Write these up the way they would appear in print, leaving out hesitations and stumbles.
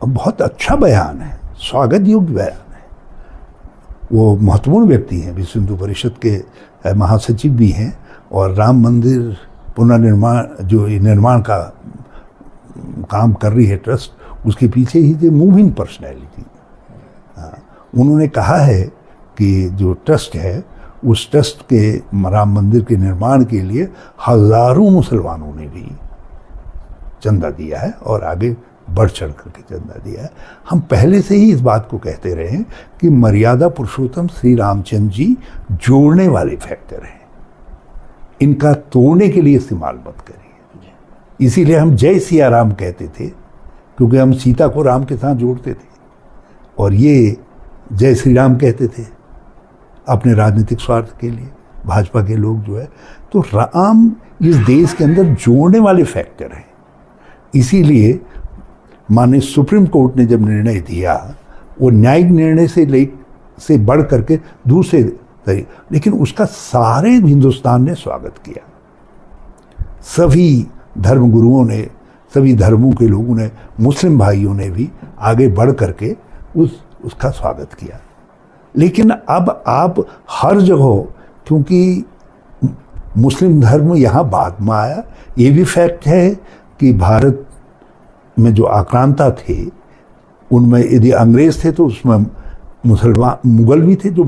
बहुत अच्छा बयान है, स्वागत योग्य बयान है। वो महत्वपूर्ण व्यक्ति हैं, विश्व हिंदू परिषद के महासचिव भी हैं, और राम मंदिर पुनर्निर्माण जो निर्माण का काम कर रही है ट्रस्ट, उसके पीछे ही जो मूविंग पर्सनैलिटी। उन्होंने कहा है कि जो ट्रस्ट है, उस ट्रस्ट के राम मंदिर के निर्माण के लिए हजारों मुसलमानों ने भी चंदा दिया है और आगे बढ़ चढ़ करके चंदा दिया है। हम पहले से ही इस बात को कहते रहे हैं कि मर्यादा पुरुषोत्तम श्री रामचंद्र जी जोड़ने वाले फैक्टर हैं, इनका तोड़ने के लिए इस्तेमाल मत करिए। इसीलिए हम जय सिया राम कहते थे, क्योंकि हम सीता को राम के साथ जोड़ते थे, और ये जय श्री राम कहते थे अपने राजनीतिक स्वार्थ के लिए। भाजपा के लोग जो है, तो राम इस देश के अंदर जोड़ने वाले फैक्टर हैं। इसीलिए माननीय सुप्रीम कोर्ट ने जब निर्णय दिया, वो न्यायिक निर्णय से बढ़ करके दूसरे तरीके, लेकिन उसका सारे हिंदुस्तान ने स्वागत किया। सभी धर्मगुरुओं ने, सभी धर्मों के लोगों ने, मुस्लिम भाइयों ने भी आगे बढ़ करके उसका स्वागत किया। लेकिन अब आप हर जगह, क्योंकि मुस्लिम धर्म यहाँ बाद में आया, ये भी फैक्ट है कि भारत में जो आक्रांता थे, उनमें यदि अंग्रेज थे तो उसमें मुगल भी थे, जो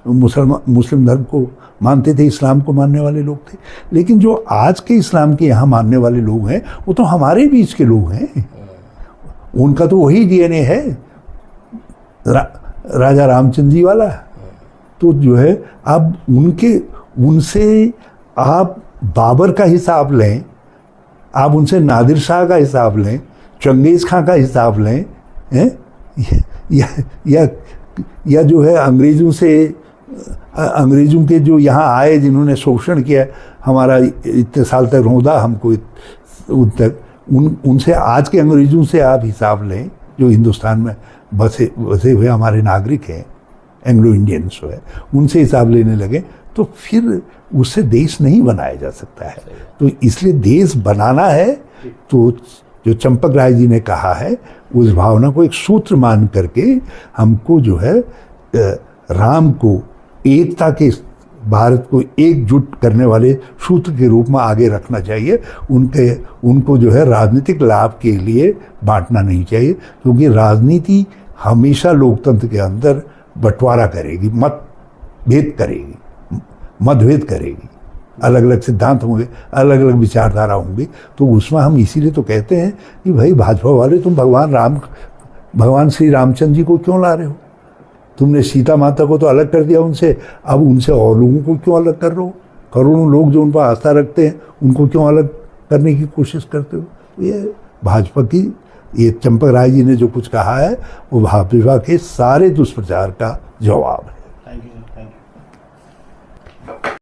मुस्लिम धर्म को मानते थे, इस्लाम को मानने वाले लोग थे। लेकिन जो आज के इस्लाम के यहाँ मानने वाले लोग हैं, वो तो हमारे बीच के लोग हैं। उनका तो वही डीएनए है, राजा रामचंद्र जी वाला। तो जो है, अब उनसे आप बाबर का हिसाब लें, आप उनसे नादिर शाह का हिसाब लें, चंगेज़ खां का हिसाब लें, या जो है अंग्रेज़ों के जो यहाँ आए, जिन्होंने शोषण किया हमारा, इतने साल तक रौंदा हमको, उनसे, आज के अंग्रेज़ों से आप हिसाब लें जो हिंदुस्तान में बसे हुए हमारे नागरिक हैं, एंग्लो इंडियंस है, उनसे हिसाब लेने लगे तो फिर उससे देश नहीं बनाया जा सकता है। तो इसलिए देश बनाना है, तो जो चंपक राय जी ने कहा है, उस भावना को एक सूत्र मान करके हमको जो है राम को एकता के, भारत को एकजुट करने वाले सूत्र के रूप में आगे रखना चाहिए। उनको जो है राजनीतिक लाभ के लिए बांटना नहीं चाहिए, क्योंकि राजनीति हमेशा लोकतंत्र के अंदर बंटवारा करेगी, मतभेद करेगी, अलग अलग सिद्धांत होंगे, अलग अलग विचारधारा होंगी। तो उसमें हम इसीलिए तो कहते हैं कि भाई भाजपा वाले, तुम भगवान श्री रामचंद्र जी को क्यों ला रहे हो? तुमने सीता माता को तो अलग कर दिया उनसे, अब उनसे और लोगों को क्यों अलग कर रहे हो? करोड़ों लोग जो उन पर आस्था रखते हैं, उनको क्यों अलग करने की कोशिश करते हो? ये भाजपा की, ये चंपक राय जी ने जो कुछ कहा है, वो भाजपा के सारे दुष्प्रचार का जवाब है।